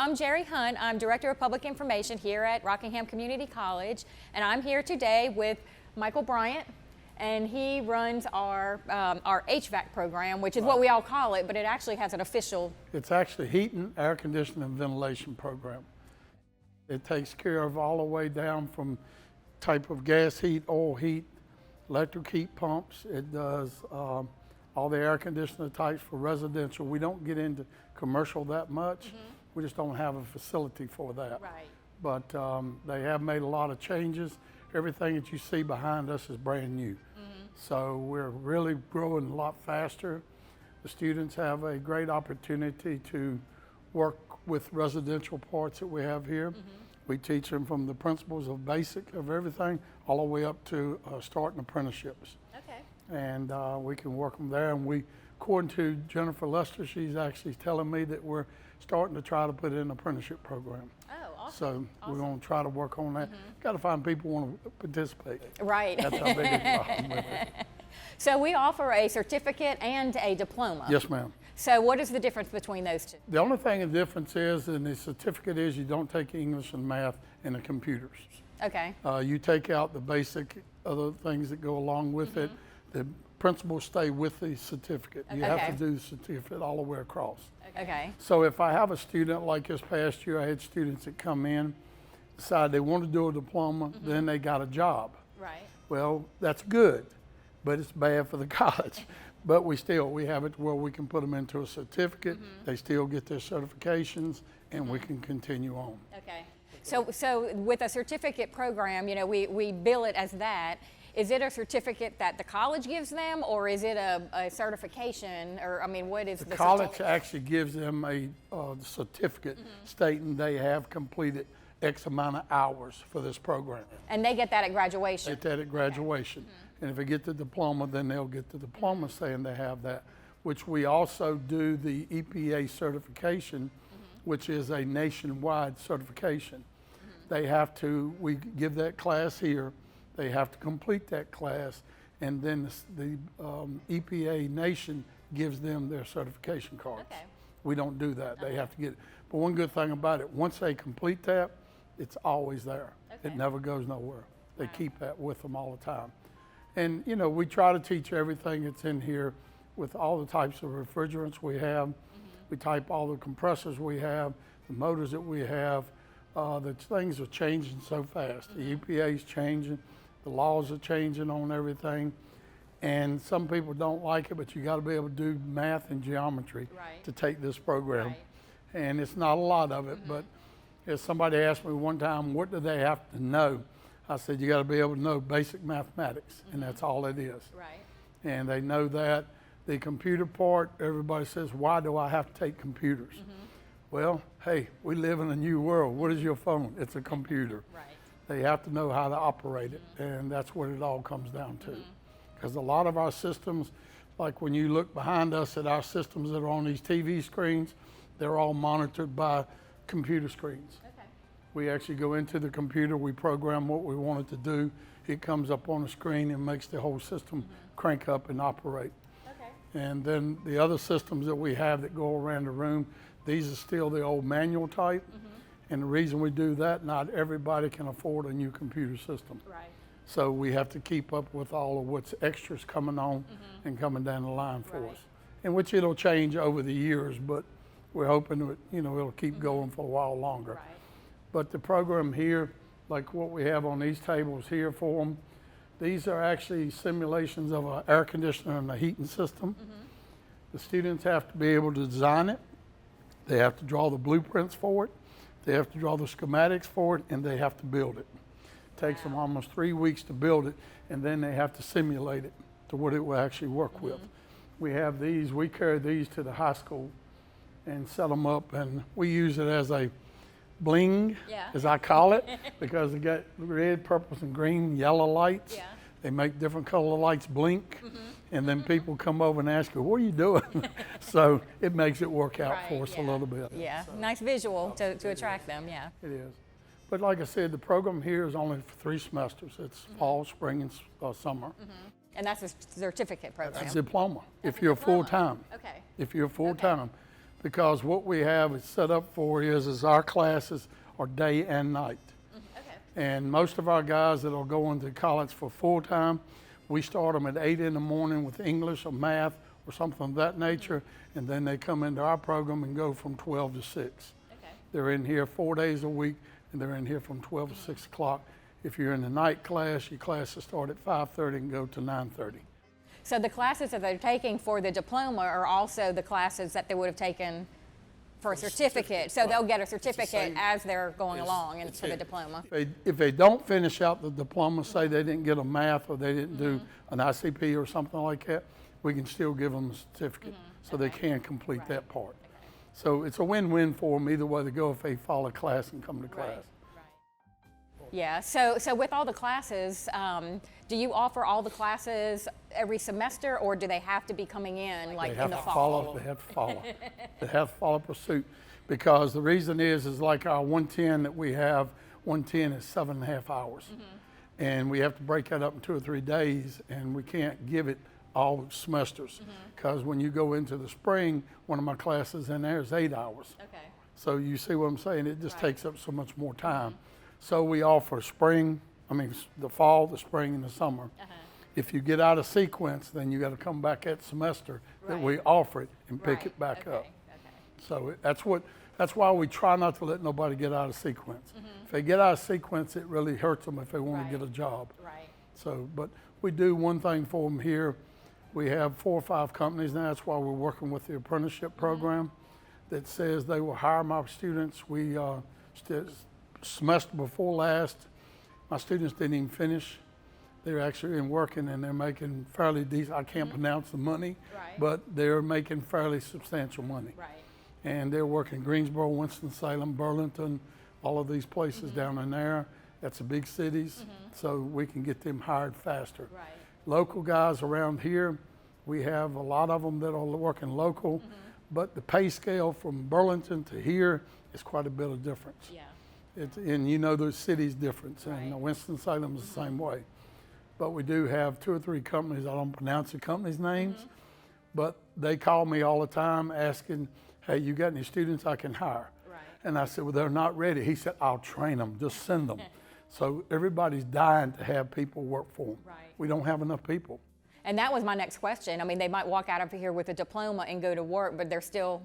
I'm Jerry Hunt. I'm Director of Public Information here at Rockingham Community College, and I'm here today with Michael Bryant, and he runs our HVAC program, which is what we all call it, but it actually has an official. It's actually heating, air conditioning, and ventilation program. It takes care of all the way down from type of gas heat, oil heat, electric heat pumps. It does all the air conditioner types for residential. We don't get into commercial that much. We just don't have a facility for that. Right. But they have made a lot of changes. Everything that you see behind us is brand new. So we're really growing a lot faster. The students have a great opportunity to work with residential parts that we have here. We teach them from the principles of basic of everything all the way up to starting apprenticeships. Okay. And we can work them there. And we, according to Jennifer Lester, she's actually telling me that we're starting to try to put in an apprenticeship program. Oh, awesome. So we're going to try to work on that. Got to find people who want to participate. Right. That's our biggest problem with it. So we offer a certificate and a diploma. Yes, ma'am. So what is the difference between those two? The only thing the difference is in the certificate is you don't take English and math in the computers. Okay. You take out the basic other things that go along with it. The principles stay with the certificate. You have to do the certificate all the way across. Okay. So if I have a student like this past year, I had students that come in, decide they want to do a diploma, then they got a job. Right. Well, that's good, but it's bad for the college. But we have it where we can put them into a certificate, they still get their certifications, and we can continue on. Okay. So with a certificate program, you know, we bill it as that. Is it a certificate that the college gives them, or is it a certification, or I mean, what is the college actually gives them a certificate stating they have completed X amount of hours for this program. And they get that at graduation? Get that at graduation. And if they get the diploma, then they'll get the diploma saying they have that, which we also do the EPA certification, which is a nationwide certification. They have to, we give that class here, they have to complete that class, and then the EPA nation gives them their certification cards. Okay. We don't do that. They have to get it. But one good thing about it, once they complete that, it's always there. It never goes nowhere. They keep that with them all the time. And you know, we try to teach everything that's in here with all the types of refrigerants we have. We type all the compressors we have, the motors that we have. The things are changing so fast. The EPA is changing. The laws are changing on everything, and some people don't like it, but you got to be able to do math and geometry to take this program. And it's not a lot of it, but if somebody asked me one time, what do they have to know? I said, you got to be able to know basic mathematics, and that's all it is. Right. And they know that. The computer part, everybody says, why do I have to take computers? Well, hey, we live in a new world. What is your phone? It's a computer. Right. They have to know how to operate it, and that's what it all comes down to. Because a lot of our systems, like when you look behind us at our systems that are on these TV screens, they're all monitored by computer screens. Okay. We actually go into the computer, we program what we want it to do. It comes up on the screen and makes the whole system crank up and operate. Okay. And then the other systems that we have that go around the room, these are still the old manual type. And the reason we do that, not everybody can afford a new computer system. Right. So we have to keep up with all of what's extras coming on and coming down the line for us. In which it'll change over the years, but we're hoping that, you know, it'll keep going for a while longer. Right. But the program here, like what we have on these tables here for them, these are actually simulations of an air conditioner and a heating system. The students have to be able to design it. They have to draw the blueprints for it. They have to draw the schematics for it, and they have to build it. It takes them almost 3 weeks to build it, and then they have to simulate it to what it will actually work with. We have these, we carry these to the high school and set them up, and we use it as a bling, as I call it, because they got red, purples, and green, yellow lights. They make different color lights blink, and then people come over and ask you, what are you doing? So it makes it work out for us a little bit. Yeah, nice visual to attract them, It is. But like I said, the program here is only for 3 semesters. It's fall, spring, and summer. And that's a certificate program? That's a diploma, if you're full-time. Okay. If you're full-time. because what we have is set up for is our classes are day and night. Okay. And most of our guys that'll go into college for full-time, we start them at 8 in the morning with English or math or something of that nature, and then they come into our program and go from 12 to 6. Okay. They're in here 4 days a week, and they're in here from 12 to 6 o'clock. If you're in the night class, your classes start at 5:30 and go to 9:30. So the classes that they're taking for the diploma are also the classes that they would have taken for a certificate. So they'll get a certificate as they're going along and for the diploma. If they don't finish out the diploma, say they didn't get a math or they didn't do an ICP or something like that, we can still give them a certificate so they can complete that part. So it's a win-win for them either way they go if they follow class and come to class. Yeah, so with all the classes, do you offer all the classes every semester, or do they have to be coming in like in the fall? They have to follow. They have to follow pursuit, because the reason is like our 110 that we have, 110 is 7.5 hours. And we have to break that up in 2 or 3 days, and we can't give it all semesters, because when you go into the spring, one of my classes in there is 8 hours. Okay. So you see what I'm saying? It just takes up so much more time. So we offer the fall, the spring, and the summer. If you get out of sequence, then you got to come back that semester that we offer it and pick it back up. So that's why we try not to let nobody get out of sequence. If they get out of sequence, it really hurts them if they want to get a job. So, but we do one thing for them here. We have 4 or 5 companies now. That's why we're working with the apprenticeship program that says they will hire my students. We semester before last, my students didn't even finish. They're actually in working and they're making fairly decent. I can't pronounce the money, but they're making fairly substantial money. And they're working Greensboro, Winston-Salem, Burlington, all of these places down in there. That's the big cities, so we can get them hired faster. Local guys around here, we have a lot of them that are working local, but the pay scale from Burlington to here is quite a bit of difference. And you know the city's difference, and Winston-Salem is the same way. But we do have 2 or 3 companies, I don't pronounce the companies' names, but they call me all the time asking, hey, you got any students I can hire? And I said, well, they're not ready. He said, I'll train them, just send them. So everybody's dying to have people work for them. We don't have enough people. And that was my next question. I mean, they might walk out of here with a diploma and go to work, but they're still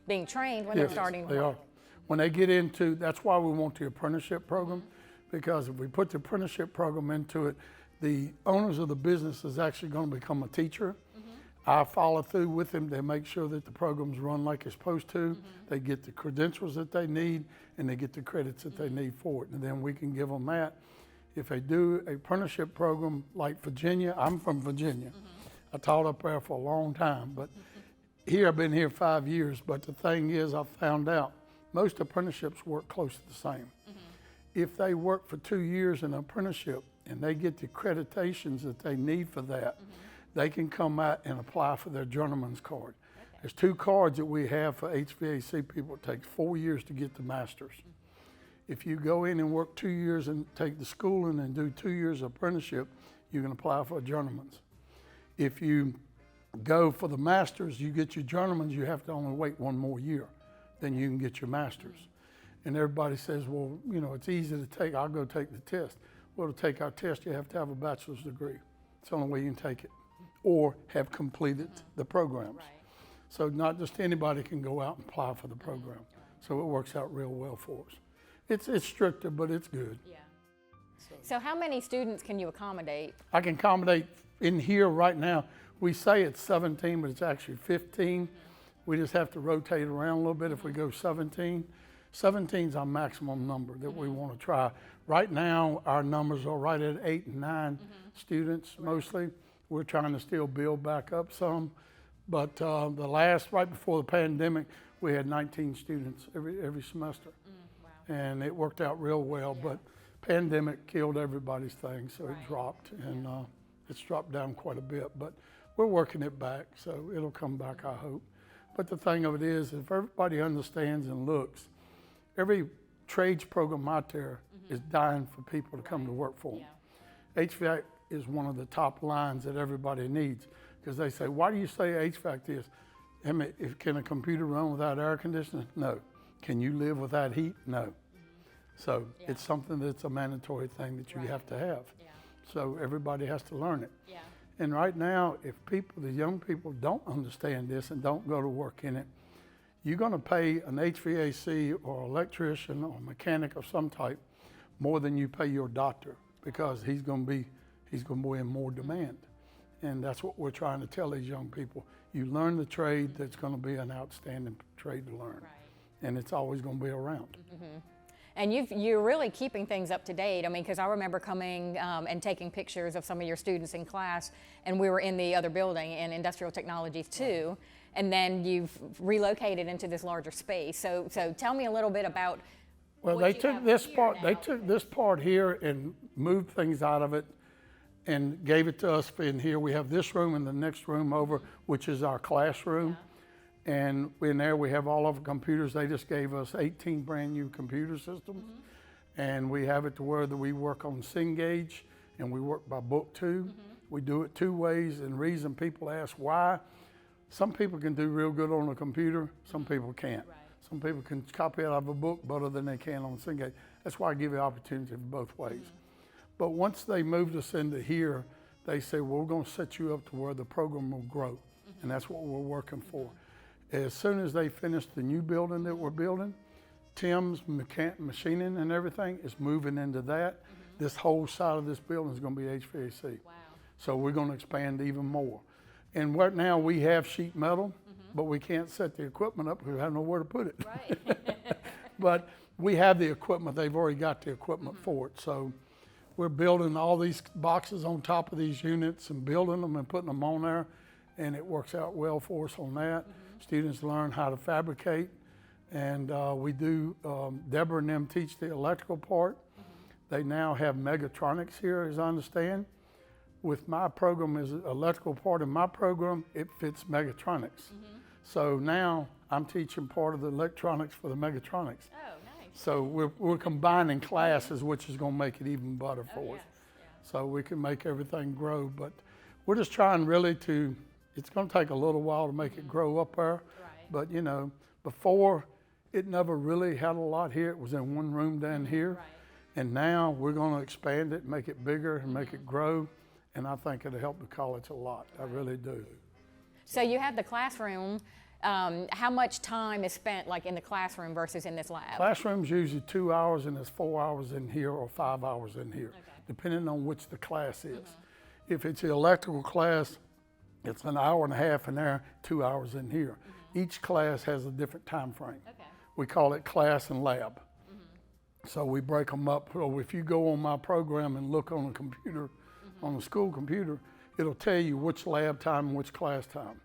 being trained when they're starting they work. are. When they get into, that's why we want the apprenticeship program, because if we put the apprenticeship program into it, the owners of the business is actually going to become a teacher. I follow through with them to make sure that the program's run like it's supposed to. They get the credentials that they need, and they get the credits that they need for it. And then we can give them that. If they do an apprenticeship program like Virginia, I'm from Virginia. I taught up there for a long time, but here I've been here 5 years. But the thing is, I found out most apprenticeships work close to the same. If they work for 2 years in an apprenticeship and they get the accreditations that they need for that, they can come out and apply for their journeyman's card. There's 2 cards that we have for HVAC people. It takes 4 years to get the master's. If you go in and work 2 years and take the schooling and do 2 years of apprenticeship, you can apply for a journeyman's. If you go for the master's, you get your journeyman's, you have to only wait 1 more year. Then you can get your master's. And everybody says, well, you know, it's easy to take, I'll go take the test. Well, to take our test, you have to have a bachelor's degree. It's the only way you can take it, or have completed the programs. So not just anybody can go out and apply for the program. So it works out real well for us. It's stricter, but it's good. So how many students can you accommodate? I can accommodate in here right now. We say it's 17, but it's actually 15. We just have to rotate around a little bit if we go 17. 17 is our maximum number that we want to try. Right now, our numbers are right at 8 and 9 students mostly. We're trying to still build back up some. But right before the pandemic, we had 19 students every semester. And it worked out real well, but pandemic killed everybody's thing, so it dropped, and it's dropped down quite a bit. But we're working it back, so it'll come back, I hope. But the thing of it is, if everybody understands and looks, every trades program out there is dying for people to come to work for them. HVAC is one of the top lines that everybody needs, because they say, why do you say HVAC this? Can a computer run without air conditioning? No. Can you live without heat? No. So it's something that's a mandatory thing that you have to have. Yeah. So everybody has to learn it. Yeah. And right now, if the young people don't understand this and don't go to work in it, you're going to pay an HVAC or electrician or mechanic of some type more than you pay your doctor, because he's going to be in more demand. And that's what we're trying to tell these young people. You learn the trade that's going to be an outstanding trade to learn. Right. And it's always going to be around. Mm-hmm. And you're really keeping things up to date. I mean, because I remember coming and taking pictures of some of your students in class, and we were in the other building in industrial technologies too. And then you've relocated into this larger space. So tell me a little bit about. Well, they took this part. They took this part here and moved things out of it, and gave it to us in here. We have this room and the next room over, which is our classroom. Yeah. And in there we have all of the computers. They just gave us 18 brand new computer systems. Mm-hmm. And we have it to where that we work on Cengage and we work by book too. Mm-hmm. We do it 2 ways, and the reason people ask why, some people can do real good on a computer, some people can't. Right. Some people can copy out of a book better than they can on Cengage. That's why I give you opportunity both ways. Mm-hmm. But once they moved us into here, they say, well, we're gonna set you up to where the program will grow. Mm-hmm. And that's what we're working for. As soon as they finish the new building that we're building, Tim's machining and everything is moving into that. Mm-hmm. This whole side of this building is going to be HVAC. Wow. So we're going to expand even more. And right now we have sheet metal, but we can't set the equipment up because we have nowhere to put it. Right. But we have the equipment. They've already got the equipment for it. So we're building all these boxes on top of these units and building them and putting them on there. And it works out well for us on that. Students learn how to fabricate, and we do, Deborah and them teach the electrical part. They now have megatronics here, as I understand. With my program as electrical part of my program, it fits megatronics. So now I'm teaching part of the electronics for the megatronics. Oh, nice. So we're combining classes, which is going to make it even better for us. Yeah. So we can make everything grow, but we're just trying really to. It's going to take a little while to make it grow up there. Right. But, you know, before it never really had a lot here. It was in one room down here. Right. And now we're going to expand it, make it bigger and make it grow. And I think it'll help the college a lot. I really do. So you have the classroom. How much time is spent like in the classroom versus in this lab? Classroom's usually 2 hours, and there's 4 hours in here or 5 hours in here, depending on which the class is. If it's the electrical class, it's an hour and a half in there, 2 hours in here. Each class has a different time frame. We call it class and lab. So we break them up. So if you go on my program and look on a computer, on the school computer, it'll tell you which lab time and which class time.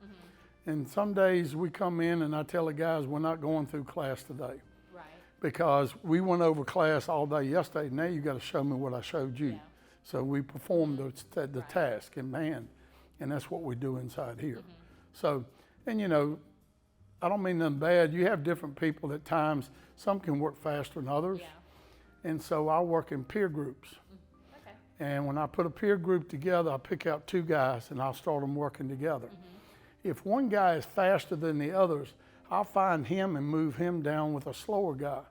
And some days we come in and I tell the guys we're not going through class today. Right. Because we went over class all day yesterday. Now you got to show me what I showed you. Yeah. So we perform the task in hand. And that's what we do inside here. So, and you know, I don't mean nothing bad. You have different people at times. Some can work faster than others. Yeah. And so I work in peer groups. And when I put a peer group together, I pick out 2 guys and I'll start them working together. If one guy is faster than the others, I'll find him and move him down with a slower guy.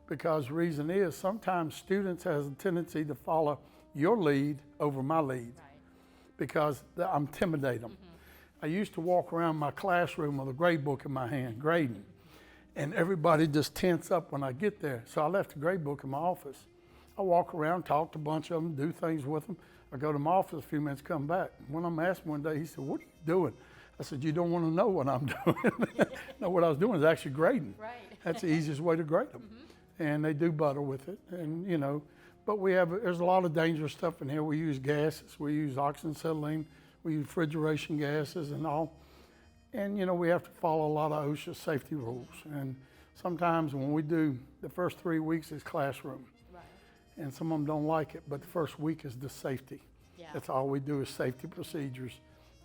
Because the reason is sometimes students has a tendency to follow your lead over my lead. Right. Because I intimidate them. I used to walk around my classroom with a grade book in my hand, grading. And everybody just tense up when I get there. So I left the grade book in my office. I walk around, talk to a bunch of them, do things with them. I go to my office a few minutes, come back. When I'm asked one day, he said, what are you doing? I said, you don't want to know what I'm doing. No, what I was doing is actually grading. Right. That's the easiest way to grade them. And they do better with it. And you know, but there's a lot of dangerous stuff in here. We use gases, we use oxyacetylene, we use refrigeration gases and all. And you know, we have to follow a lot of OSHA safety rules. And sometimes when we do, the first 3 weeks is classroom. Right. And some of them don't like it, but the first week is the safety. Yeah. That's all we do is safety procedures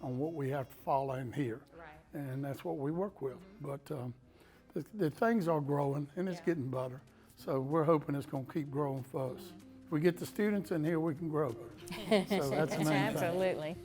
on what we have to follow in here. Right. And that's what we work with. But the things are growing and it's getting better. So we're hoping it's going to keep growing for us. If we get the students in here, we can grow. So that's the main thing. Absolutely.